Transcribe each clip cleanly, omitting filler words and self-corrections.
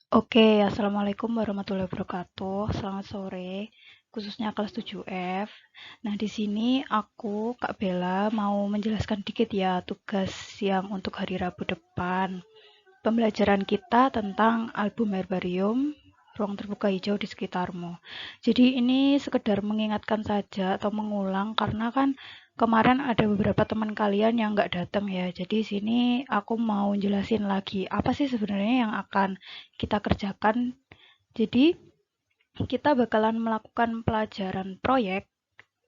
Oke, Assalamualaikum warahmatullahi wabarakatuh. Selamat sore, khususnya kelas 7F. Nah, di sini aku, Kak Bella, mau menjelaskan dikit ya tugas yang untuk hari Rabu depan. Pembelajaran kita tentang album herbarium, ruang terbuka hijau di sekitarmu. Jadi ini sekedar mengingatkan saja atau mengulang karena kan kemarin ada beberapa teman kalian yang nggak datang ya. Jadi sini aku mau jelasin lagi apa sih sebenarnya yang akan kita kerjakan. Jadi kita bakalan melakukan pelajaran proyek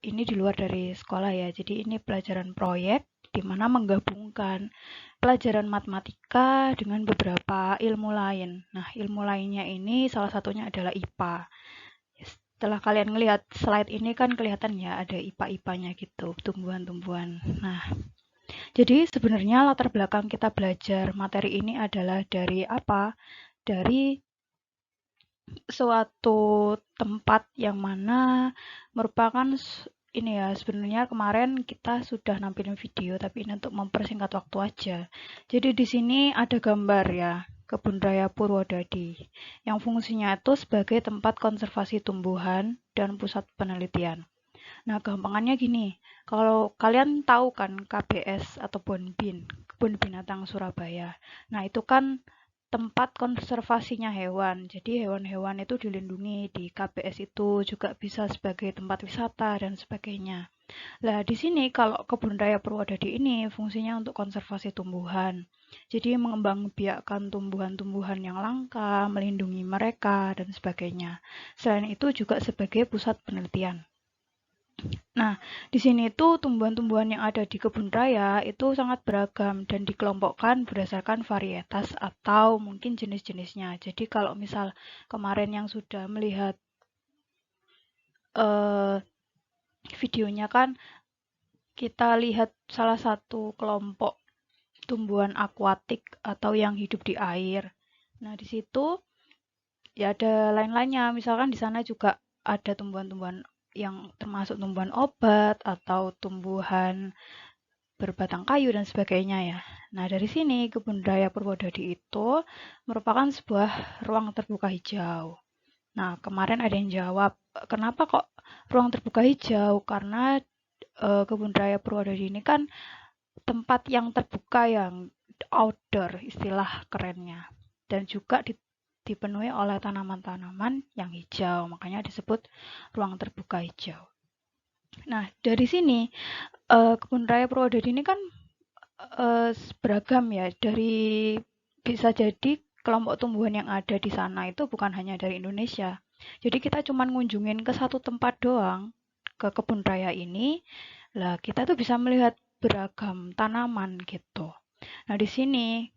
ini di luar dari sekolah ya. Jadi ini pelajaran proyek di mana menggabungkan pelajaran matematika dengan beberapa ilmu lain. Nah, ilmu lainnya ini salah satunya adalah IPA. Setelah kalian ngelihat slide ini kan kelihatan ya ada IPA-IPA-nya gitu, tumbuhan-tumbuhan. Nah, jadi sebenarnya latar belakang kita belajar materi ini adalah dari apa? Dari suatu tempat yang mana merupakan ini ya sebenarnya kemarin kita sudah nampilin video tapi ini untuk mempersingkat waktu aja. Jadi di sini ada gambar ya Kebun Raya Purwodadi yang fungsinya itu sebagai tempat konservasi tumbuhan dan pusat penelitian. Nah, gampangannya gini, kalau kalian tahu kan KBS atau BONBIN, Kebun Binatang Surabaya. Nah, itu kan tempat konservasinya hewan. Jadi hewan-hewan itu dilindungi di KBS itu juga bisa sebagai tempat wisata dan sebagainya. Nah, di sini kalau Kebun Raya Purwodadi ini fungsinya untuk konservasi tumbuhan. Jadi mengembangbiakkan tumbuhan-tumbuhan yang langka, melindungi mereka dan sebagainya. Selain itu juga sebagai pusat penelitian. Nah, di sini tuh tumbuhan-tumbuhan yang ada di kebun raya itu sangat beragam dan dikelompokkan berdasarkan varietas atau mungkin jenis-jenisnya. Jadi kalau misal kemarin yang sudah melihat eh, videonya kan kita lihat salah satu kelompok tumbuhan akuatik atau yang hidup di air. Nah, di situ ya ada lain-lainnya. Misalkan di sana juga ada tumbuhan-tumbuhan yang termasuk tumbuhan obat atau tumbuhan berbatang kayu dan sebagainya ya. Nah, dari sini Kebun Raya Purwodadi itu merupakan sebuah ruang terbuka hijau. Nah, kemarin ada yang jawab, kenapa kok ruang terbuka hijau? Karena Kebun Raya Purwodadi ini kan tempat yang terbuka yang outdoor istilah kerennya. Dan juga dipenuhi oleh tanaman-tanaman yang hijau, makanya disebut ruang terbuka hijau. Nah, dari sini Kebun Raya Purwodadi ini kan beragam ya dari bisa jadi kelompok tumbuhan yang ada di sana itu bukan hanya dari Indonesia. Jadi kita cuma ngunjungin ke satu tempat doang ke kebun raya ini, lah kita tuh bisa melihat beragam tanaman gitu. Nah di sini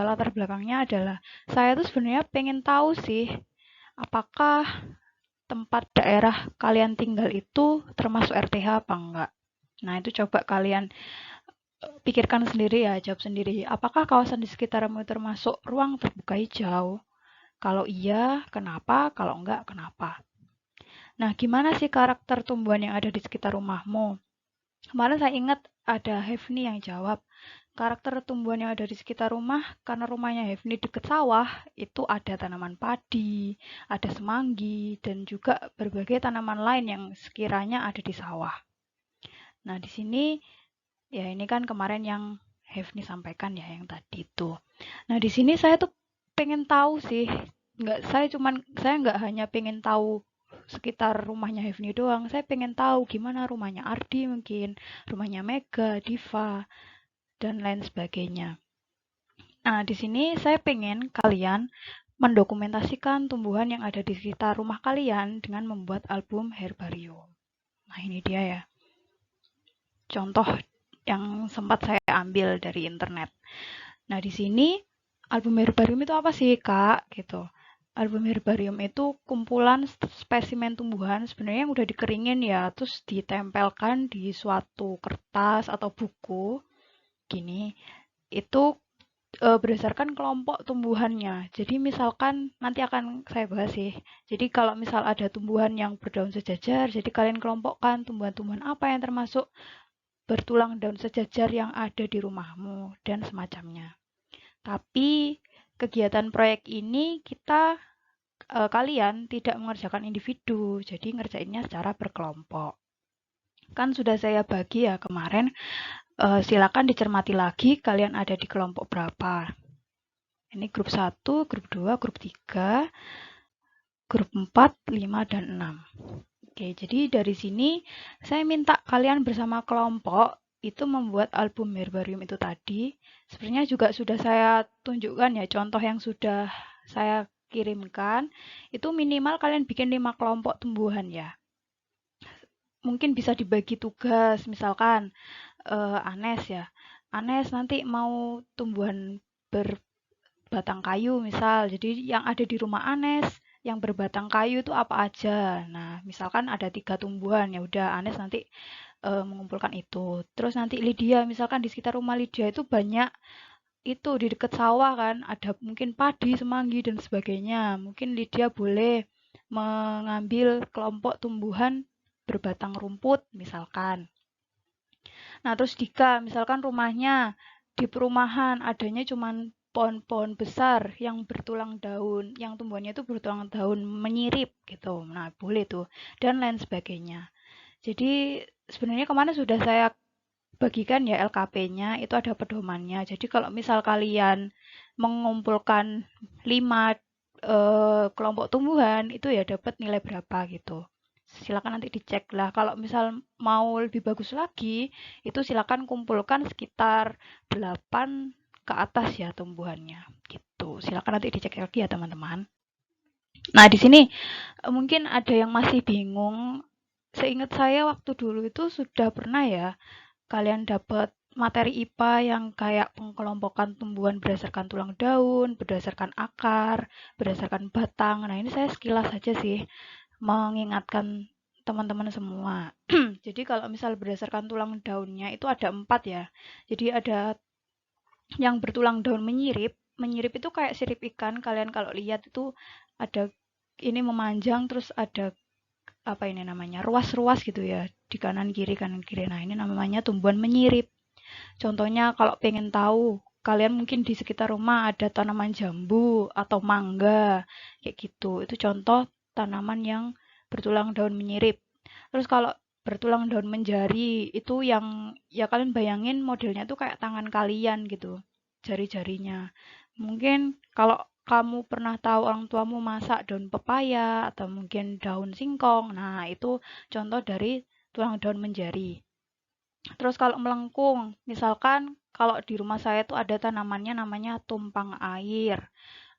latar belakangnya adalah saya tuh sebenarnya pengen tahu sih apakah tempat daerah kalian tinggal itu termasuk RTH apa enggak. Nah itu coba kalian pikirkan sendiri ya, jawab sendiri. Apakah kawasan di sekitarmu termasuk ruang terbuka hijau? Kalau iya, kenapa? Kalau enggak, kenapa? Nah, gimana sih karakter tumbuhan yang ada di sekitar rumahmu? Kemarin saya ingat ada Hefni yang jawab, karakter tumbuhan yang ada di sekitar rumah, karena rumahnya Hefni deket sawah, itu ada tanaman padi, ada semanggi, dan juga berbagai tanaman lain yang sekiranya ada di sawah. Nah, di sini ya ini kan kemarin yang Hefni sampaikan ya yang tadi itu. Nah di sini saya tuh pengen tahu sih, saya nggak hanya pengen tahu sekitar rumahnya Hefni doang, saya pengen tahu gimana rumahnya Ardi mungkin, rumahnya Mega, Diva, dan lain sebagainya. Nah di sini saya pengen kalian mendokumentasikan tumbuhan yang ada di sekitar rumah kalian dengan membuat album herbarium. Nah ini dia ya, contoh yang sempat saya ambil dari internet. Nah, di sini album herbarium itu apa sih, Kak? Gitu. Album herbarium itu kumpulan spesimen tumbuhan sebenarnya yang udah dikeringin ya, terus ditempelkan di suatu kertas atau buku gini. Itu berdasarkan kelompok tumbuhannya. Jadi misalkan nanti akan saya bahas sih. Jadi kalau misal ada tumbuhan yang berdaun sejajar, jadi kalian kelompokkan tumbuhan-tumbuhan apa yang termasuk bertulang daun sejajar yang ada di rumahmu dan semacamnya. Tapi kegiatan proyek ini kalian tidak mengerjakan individu, jadi ngerjainnya secara berkelompok. Kan sudah saya bagi ya kemarin, silakan dicermati lagi kalian ada di kelompok berapa. Ini grup 1, grup 2, grup 3, grup 4, 5, dan 6. Oke, jadi dari sini saya minta kalian bersama kelompok itu membuat album herbarium itu tadi. Sebenarnya juga sudah saya tunjukkan ya contoh yang sudah saya kirimkan. Itu minimal kalian bikin 5 kelompok tumbuhan ya. Mungkin bisa dibagi tugas, misalkan Anes ya. Anes nanti mau tumbuhan berbatang kayu misal. Jadi yang ada di rumah Anes yang berbatang kayu itu apa aja. Nah, misalkan ada 3 tumbuhan, ya udah Anes nanti mengumpulkan itu. Terus nanti Lydia, misalkan di sekitar rumah Lydia itu banyak itu di dekat sawah kan, ada mungkin padi, semanggi dan sebagainya. Mungkin Lydia boleh mengambil kelompok tumbuhan berbatang rumput misalkan. Nah, terus Dika, misalkan rumahnya di perumahan adanya cuman pohon-pohon besar yang bertulang daun, yang tumbuhannya itu bertulang daun menyirip gitu. Nah, boleh tuh. Dan lain sebagainya. Jadi sebenarnya kemana sudah saya bagikan ya LKP-nya, itu ada pedomannya. Jadi kalau misal kalian mengumpulkan 5 kelompok tumbuhan, itu ya dapat nilai berapa gitu. Silakan nanti dicek lah. Kalau misal mau lebih bagus lagi, itu silakan kumpulkan sekitar 8 ke atas ya tumbuhannya. Gitu. Silakan nanti dicek lagi ya teman-teman. Nah, di sini mungkin ada yang masih bingung. Seingat saya waktu dulu itu sudah pernah ya kalian dapat materi IPA yang kayak pengkelompokan tumbuhan berdasarkan tulang daun, berdasarkan akar, berdasarkan batang. Nah, ini saya sekilas saja sih mengingatkan teman-teman semua. Jadi kalau misal berdasarkan tulang daunnya itu ada 4 ya. Jadi ada yang bertulang daun menyirip. Menyirip itu kayak sirip ikan. Kalian kalau lihat itu ada ini memanjang terus ada apa ini namanya ruas-ruas gitu ya di kanan kiri. Nah ini namanya tumbuhan menyirip. Contohnya kalau pengen tahu kalian mungkin di sekitar rumah ada tanaman jambu atau mangga kayak gitu. Itu contoh tanaman yang bertulang daun menyirip. Terus kalau bertulang daun menjari itu yang ya kalian bayangin modelnya tuh kayak tangan kalian gitu, jari-jarinya. Mungkin kalau kamu pernah tahu orang tuamu masak daun pepaya atau mungkin daun singkong, nah itu contoh dari tulang daun menjari. Terus kalau melengkung, misalkan kalau di rumah saya tuh ada tanamannya namanya tumpang air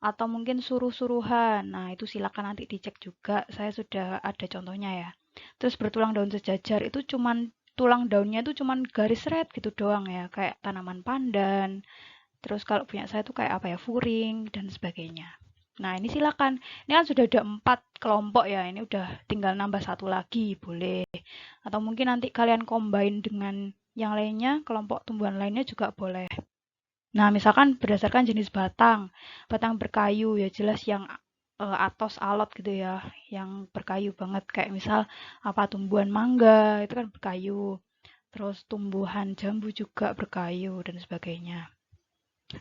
atau mungkin suruh-suruhan. Nah, itu silakan nanti dicek juga. Saya sudah ada contohnya ya. Terus bertulang daun sejajar itu cuman tulang daunnya itu cuman garis red gitu doang ya, kayak tanaman pandan. Terus kalau punya saya tuh kayak apa ya, furing dan sebagainya. Nah, ini silakan. Ini kan sudah ada 4 kelompok ya. Ini udah tinggal nambah 1 lagi, boleh. Atau mungkin nanti kalian combine dengan yang lainnya, kelompok tumbuhan lainnya juga boleh. Nah, misalkan berdasarkan jenis batang, batang berkayu ya jelas yang atos alot gitu ya, yang berkayu banget kayak misal apa tumbuhan mangga itu kan berkayu, terus tumbuhan jambu juga berkayu dan sebagainya.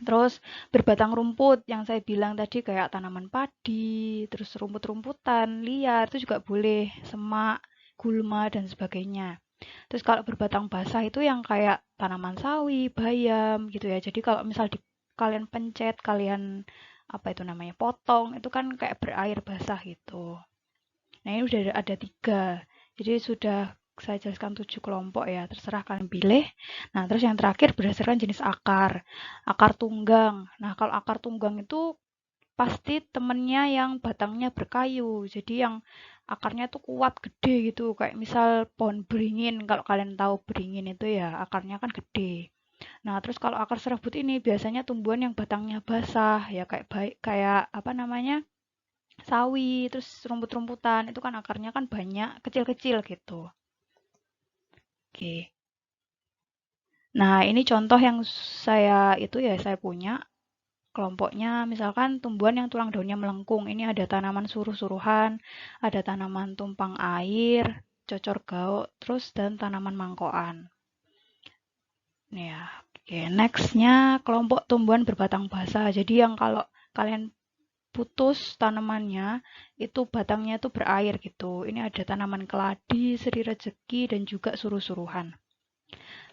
Terus berbatang rumput yang saya bilang tadi kayak tanaman padi, terus rumput-rumputan liar itu juga boleh, semak, gulma dan sebagainya. Terus kalau berbatang basah itu yang kayak tanaman sawi, bayam gitu ya. Jadi kalau misal kalian pencet, kalian apa itu namanya potong, itu kan kayak berair basah gitu. Nah ini udah ada 3. Jadi sudah saya jelaskan 7 kelompok ya, terserah kalian pilih. Nah terus yang terakhir berdasarkan jenis akar. Akar tunggang. Nah kalau akar tunggang itu pasti temennya yang batangnya berkayu. Jadi yang akarnya tuh kuat, gede gitu. Kayak misal pohon beringin. Kalau kalian tahu beringin itu ya akarnya kan gede. Nah, terus kalau akar serabut ini biasanya tumbuhan yang batangnya basah ya kayak apa namanya? Sawi, terus rumput-rumputan. Itu kan akarnya kan banyak, kecil-kecil gitu. Oke. Nah, ini contoh yang saya punya kelompoknya misalkan tumbuhan yang tulang daunnya melengkung. Ini ada tanaman suruh-suruhan, ada tanaman tumpang air, cocor gauk, terus dan tanaman mangkokan. Nih ya. Oke, nextnya kelompok tumbuhan berbatang basah. Jadi yang kalau kalian putus tanamannya, itu batangnya itu berair gitu. Ini ada tanaman keladi, seri rezeki, dan juga suruh-suruhan.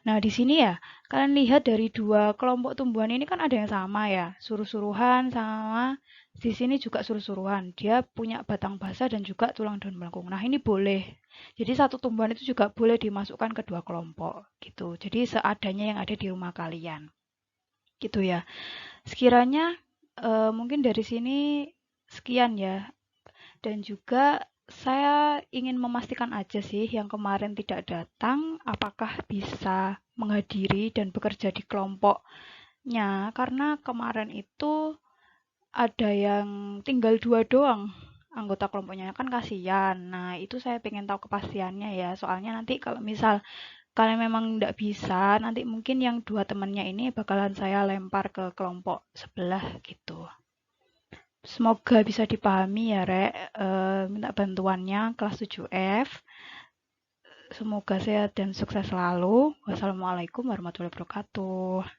Nah, di sini ya, kalian lihat dari dua kelompok tumbuhan ini kan ada yang sama ya, suruh-suruhan sama di sini juga suruh-suruhan. Dia punya batang basah dan juga tulang daun melengkung. Nah, ini boleh. Jadi satu tumbuhan itu juga boleh dimasukkan ke dua kelompok gitu. Jadi seadanya yang ada di rumah kalian. Gitu ya. Sekiranya mungkin dari sini sekian ya. Dan juga saya ingin memastikan aja sih yang kemarin tidak datang, apakah bisa menghadiri dan bekerja di kelompoknya. Karena kemarin itu ada yang tinggal 2 doang anggota kelompoknya, kan kasihan. Nah, itu saya pengen tahu kepastiannya ya. Soalnya nanti kalau misal kalian memang tidak bisa, nanti mungkin yang 2 temannya ini bakalan saya lempar ke kelompok sebelah gitu. Semoga bisa dipahami ya, Rek. Minta bantuannya kelas 7F. Semoga sehat dan sukses selalu. Wassalamualaikum warahmatullahi wabarakatuh.